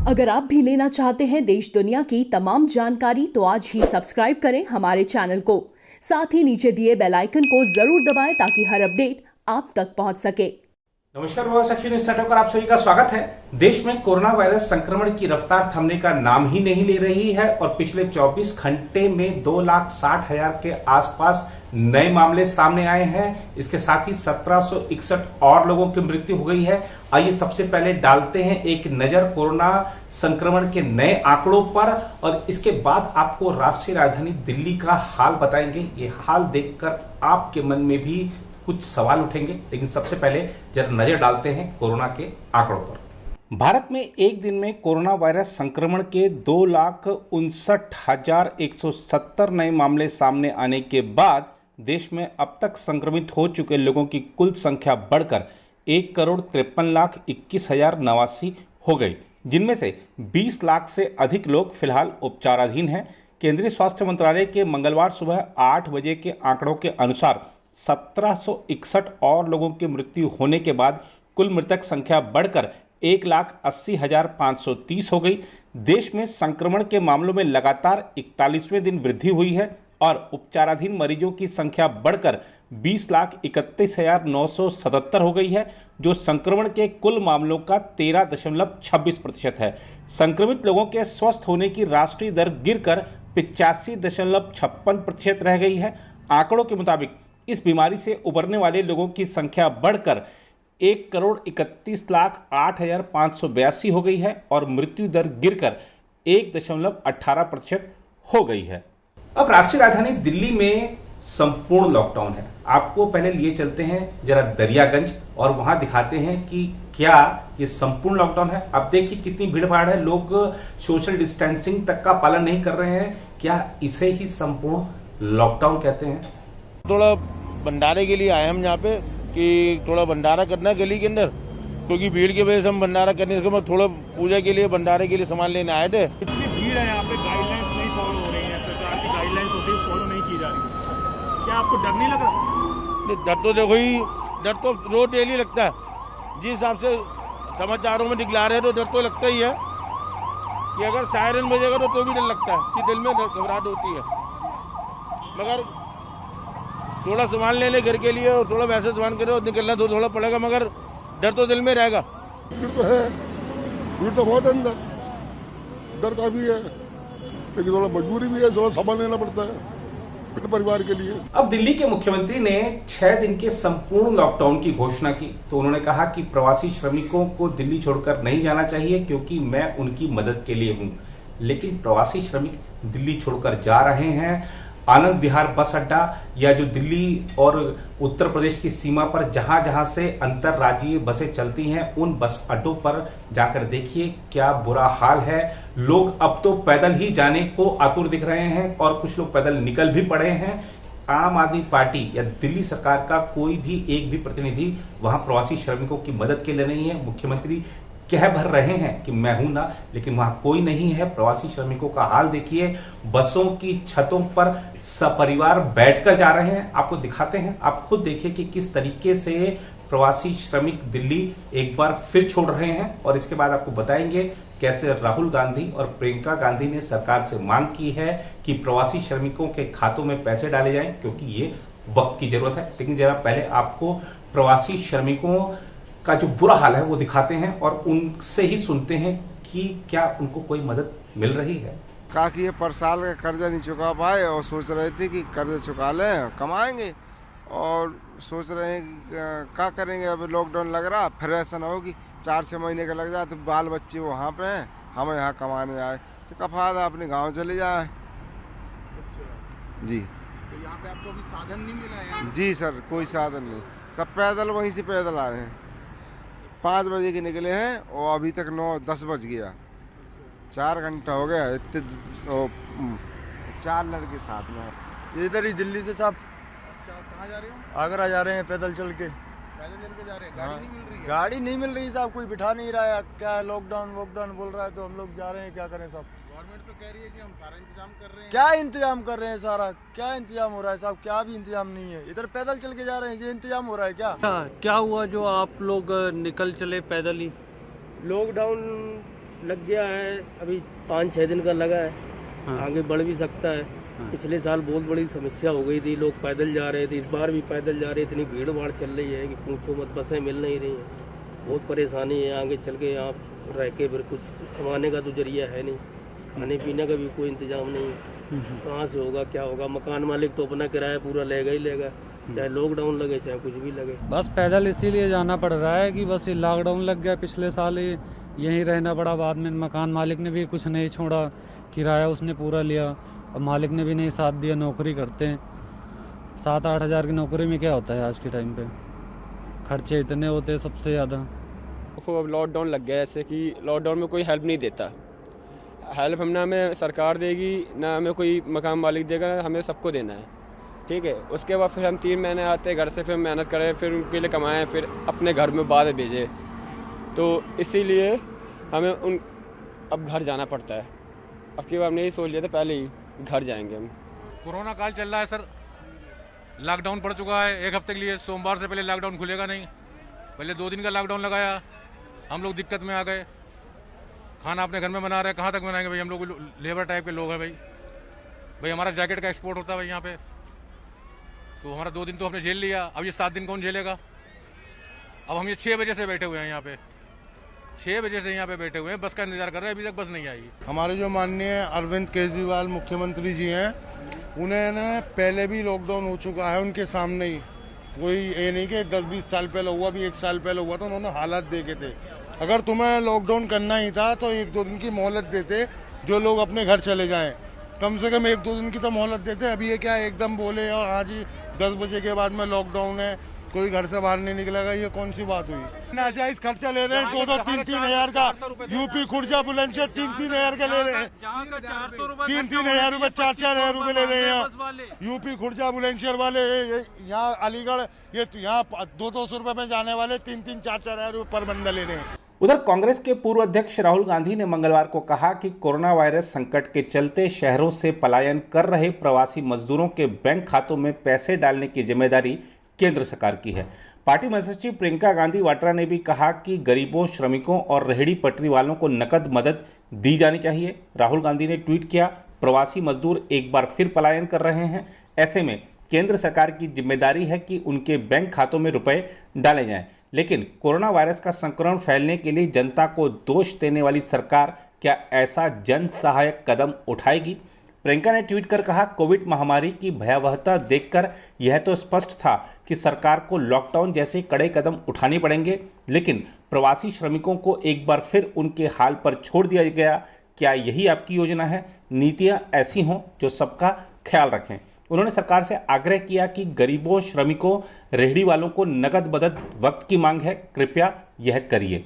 अगर आप भी लेना चाहते हैं देश दुनिया की तमाम जानकारी तो आज ही सब्सक्राइब करें हमारे चैनल को। साथ ही नीचे दिए बेल आइकन को जरूर दबाएं ताकि हर अपडेट आप तक पहुंच सके। नमस्कार, बहुत सेक्शन न्यूज़ नेटवर्क पर आप सभी का स्वागत है। देश में कोरोना वायरस संक्रमण की रफ्तार थमने का नाम ही नहीं ले रही है और पिछले 24 घंटे में 2,60,000 के आसपास नए मामले सामने आए हैं। इसके साथ ही 1761 और लोगों की मृत्यु हो गई है। आइए सबसे पहले डालते हैं एक नजर कोरोना संक्रमण के नए आंकड़ों पर और इसके बाद आपको राष्ट्रीय राजधानी दिल्ली का हाल बताएंगे। ये हाल देखकर आपके मन में भी कुछ सवाल उठेंगे, लेकिन सबसे पहले जरा नजर डालते हैं कोरोना के आंकड़ों पर। भारत में एक दिन में कोरोना वायरस संक्रमण के 2,59,170 नए मामले सामने आने के बाद देश में अब तक संक्रमित हो चुके लोगों की कुल संख्या बढ़कर 1,53,21,089 हो गई, जिनमें से 20 लाख से अधिक लोग फिलहाल उपचाराधीन हैं। केंद्रीय स्वास्थ्य मंत्रालय के मंगलवार सुबह 8 बजे के आंकड़ों के अनुसार 1761 और लोगों की मृत्यु होने के बाद कुल मृतक संख्या बढ़कर 1,80,530 हो गई। देश में संक्रमण के मामलों में लगातार 41वें दिन वृद्धि हुई है और उपचाराधीन मरीजों की संख्या बढ़कर 20,31,977 हो गई है, जो संक्रमण के कुल मामलों का 13.26% है। संक्रमित लोगों के स्वस्थ होने की राष्ट्रीय दर गिरकर 85.56% रह गई है। आंकड़ों के मुताबिक इस बीमारी से उबरने वाले लोगों की संख्या बढ़कर 1,31,08,582 हो गई है और मृत्यु दर गिरकर 1.18% हो गई है। अब राष्ट्रीय राजधानी दिल्ली में संपूर्ण लॉकडाउन है। आपको पहले लिए चलते हैं जरा दरियागंज और वहां दिखाते हैं कि क्या ये संपूर्ण लॉकडाउन है। अब देखिए कितनी भीड़ भाड़ है, लोग सोशल डिस्टेंसिंग तक का पालन नहीं कर रहे हैं। क्या इसे ही संपूर्ण लॉकडाउन कहते हैं? थोड़ा भंडारे के लिए आए हम यहाँ पे कि थोड़ा भंडारा करना है गली के अंदर, क्योंकि भीड़ की वजह से हम भंडारा करने के थोड़ा पूजा के लिए भंडारे के लिए सामान लेने आए थे। इतनी भीड़ है यहाँ पे, गाइडलाइंस नहीं फॉलो हो रही है, सरकार की गाइडलाइंस होती है फॉलो नहीं की जा रही। क्या आपको डर नहीं लग रहा? डर तो देखो ही, डर तो रोज डेली लगता है। जिस हिसाब से समाचारों में दिखला रहे हैं तो डर तो लगता ही है कि अगर सायरन बजेगा तो भी डर लगता है कि दिल में घबराहट होती है। मगर थोड़ा सामान ले ले घर के लिए और थोड़ा वैसे सामान करे और निकलना तो थोड़ा पड़ेगा, मगर डर तो दिल में रहेगा। भीड़ तो है, भीड़ तो बहुत अंदर, डर काफी है, लेकिन थोड़ा मजबूरी भी है, थोड़ा सामान लेना पड़ता है अपने परिवार के लिए। अब दिल्ली के मुख्यमंत्री ने 6 दिन के संपूर्ण लॉकडाउन की घोषणा की तो उन्होंने कहा कि प्रवासी श्रमिकों को दिल्ली छोड़कर नहीं जाना चाहिए क्योंकि मैं उनकी मदद के लिए हूं। लेकिन प्रवासी श्रमिक दिल्ली छोड़कर जा रहे हैं। आनंद विहार बस अड्डा या जो दिल्ली और उत्तर प्रदेश की सीमा पर जहां जहां से अंतरराज्यीय बसें चलती हैं उन बस अड्डों पर जाकर देखिए क्या बुरा हाल है। लोग अब तो पैदल ही जाने को आतुर दिख रहे हैं और कुछ लोग पैदल निकल भी पड़े हैं। आम आदमी पार्टी या दिल्ली सरकार का कोई भी एक भी प्रतिनिधि वहां प्रवासी श्रमिकों की मदद के लिए नहीं है। मुख्यमंत्री कह भर रहे हैं कि मैं हूं ना, लेकिन वहां कोई नहीं है। प्रवासी श्रमिकों का हाल देखिए, बसों की छतों पर सपरिवार बैठकर जा रहे हैं। आपको दिखाते हैं, आप खुद देखिए कि किस तरीके से प्रवासी श्रमिक दिल्ली एक बार फिर छोड़ रहे हैं और इसके बाद आपको बताएंगे कैसे राहुल गांधी और प्रियंका गांधी ने सरकार से मांग की है कि प्रवासी श्रमिकों के खातों में पैसे डाले जाएं क्योंकि ये वक्त की जरूरत है। लेकिन जरा पहले आपको प्रवासी श्रमिकों का जो बुरा हाल है वो दिखाते हैं और उनसे ही सुनते हैं कि क्या उनको कोई मदद मिल रही है। कहा कि ये पर साल का कर्जा नहीं चुका पाए और सोच रहे थे कि कर्जा चुका लें, कमाएंगे, और सोच रहे हैं कि क्या करेंगे। अब लॉकडाउन लग रहा, फिर ऐसा ना हो कि 4-6 महीने का लग जाए तो बाल बच्चे वहाँ पे हैं, हम यहाँ कमाने आए, तो का फायदा अपने गाँव चले जाए। जी, तो यहाँ पे आपको अभी साधन नहीं मिला है? जी सर, कोई साधन नहीं, सब पैदल वहीं से पैदल आए हैं। 5 बजे के निकले हैं और अभी तक 9-10 बज गया, 4 घंटा हो गया। इतने 4 लड़के साथ में इधर ही दिल्ली से साहब। अच्छा, कहाँ जा रहे हो? आगरा जा रहे हैं पैदल चल के। पैदल चल के जा रहे हैं? गाड़ी नहीं मिल रही है? गाड़ी नहीं मिल रही साहब, कोई बिठा नहीं रहा है। क्या लॉकडाउन वॉकडाउन बोल रहा है तो हम लोग जा रहे हैं, क्या करें साहब। गवर्नमेंट तो कह रही है कि हम सारा इंतजाम कर रहे हैं। क्या इंतजाम कर रहे हैं, सारा क्या इंतजाम हो रहा है साहब? क्या भी इंतजाम नहीं है। इधर पैदल चल के जा रहे हैं, ये इंतजाम हो रहा है क्या? क्या हुआ जो आप लोग निकल चले पैदल ही? लॉकडाउन लग गया है, अभी 5-6 दिन का लगा है। हाँ। आगे बढ़ भी सकता है। हाँ। पिछले साल बहुत बड़ी समस्या हो गई थी, लोग पैदल जा रहे थे, इस बार भी पैदल जा रहे, इतनी भीड़ भाड़ चल रही है कि पूछो मत, बसें मिल नहीं रही हैं, बहुत परेशानी है। आगे चल के यहाँ रह के फिर कुछ कमाने का तो जरिया है नहीं, खाने पीने का भी कोई इंतजाम नहीं, कहाँ से होगा क्या होगा। मकान मालिक तो अपना किराया पूरा लेगा ही लेगा, चाहे लॉकडाउन लगे चाहे कुछ भी लगे। बस पैदल इसीलिए जाना पड़ रहा है कि बस ये लॉकडाउन लग गया, पिछले साल ही यहीं रहना पड़ा। बाद में मकान मालिक ने भी कुछ नहीं छोड़ा, किराया उसने पूरा लिया, और मालिक ने भी नहीं साथ दिया। नौकरी करते हैं, 7-8 हज़ार की नौकरी में क्या होता है आज के टाइम पे, खर्चे इतने होते हैं सबसे ज़्यादा। अब लॉकडाउन लग गया, ऐसे कि लॉकडाउन में कोई हेल्प नहीं देता। हेल्प हम ना हमें सरकार देगी ना हमें कोई मकान मालिक देगा, हमें सबको देना है, ठीक है। उसके बाद फिर हम 3 महीने आते हैं घर से, फिर मेहनत करें, फिर उनके लिए कमाएं, फिर अपने घर में बाद भेजें। तो इसीलिए हमें अब घर जाना पड़ता है। अब की बार हमने यही सोच लिया था, पहले ही घर जाएंगे हम। कोरोना काल चल रहा है सर, लॉकडाउन पड़ चुका है 1 हफ्ते के लिए। सोमवार से पहले लॉकडाउन खुलेगा नहीं, पहले 2 दिन का लॉकडाउन लगाया, हम लोग दिक्कत में आ गए। खाना अपने घर में बना रहे हैं, कहाँ तक बनाएंगे भाई, हम लोग लेबर टाइप के लोग हैं भाई हमारा जैकेट का एक्सपोर्ट होता है भाई यहाँ पे, तो हमारा 2 दिन तो हमने झेल लिया, अब ये 7 दिन कौन झेलेगा। अब हम ये 6 बजे से बैठे हुए हैं यहाँ पे, 6 बजे से यहाँ पे बैठे हुए हैं, बस का इंतजार कर रहे हैं, अभी तक बस नहीं आई। हमारे जो माननीय अरविंद केजरीवाल मुख्यमंत्री जी हैं, उन्हें ना पहले भी लॉकडाउन हो चुका है उनके सामने ही, कोई ये नहीं कि 10-20 साल पहले हुआ, भी 1 साल पहले हुआ, तो उन्होंने हालात देखे थे। अगर तुम्हें लॉकडाउन करना ही था तो 1-2 दिन की मोहलत देते, जो लोग अपने घर चले जाएं, कम से कम 1-2 दिन की तो मोहलत देते। अभी ये क्या एकदम बोले और आज ही 10 बजे के बाद में लॉकडाउन है, कोई घर से बाहर नहीं निकलेगा, ये कौन सी बात हुई। नाजायज खर्चा ले रहे हैं, 2-2, 3-3 हज़ार का। यूपी खुर्जा बुलंदशहर 3-3 हज़ार का ले रहे हैं, 3-3 हज़ार रुपये, 4-4 हज़ार रुपये ले रहे हैं यहाँ यूपी खुर्जा बुलंदशहर वाले। यहाँ अलीगढ़ ये यहाँ 200-200 रुपये में जाने वाले 3-3, 4-4 हज़ार रुपये पर बंदा ले रहे हैं। उधर कांग्रेस के पूर्व अध्यक्ष राहुल गांधी ने मंगलवार को कहा कि कोरोना वायरस संकट के चलते शहरों से पलायन कर रहे प्रवासी मजदूरों के बैंक खातों में पैसे डालने की जिम्मेदारी केंद्र सरकार की है। पार्टी महासचिव प्रियंका गांधी वाड्रा ने भी कहा कि गरीबों, श्रमिकों और रेहड़ी पटरी वालों को नकद मदद दी जानी चाहिए। राहुल गांधी ने ट्वीट किया, प्रवासी मजदूर एक बार फिर पलायन कर रहे हैं, ऐसे में केंद्र सरकार की जिम्मेदारी है कि उनके बैंक खातों में रुपए डाले जाएं। लेकिन कोरोना वायरस का संक्रमण फैलने के लिए जनता को दोष देने वाली सरकार क्या ऐसा जन सहायक कदम उठाएगी? प्रियंका ने ट्वीट कर कहा, कोविड महामारी की भयावहता देखकर यह तो स्पष्ट था कि सरकार को लॉकडाउन जैसे कड़े कदम उठाने पड़ेंगे, लेकिन प्रवासी श्रमिकों को एक बार फिर उनके हाल पर छोड़ दिया गया। क्या यही आपकी योजना है? नीतियां ऐसी हों जो सबका ख्याल रखें। उन्होंने सरकार से आग्रह किया कि गरीबों, श्रमिकों, रेहड़ी वालों को नकद मदद वक्त की मांग है, कृपया यह करिए।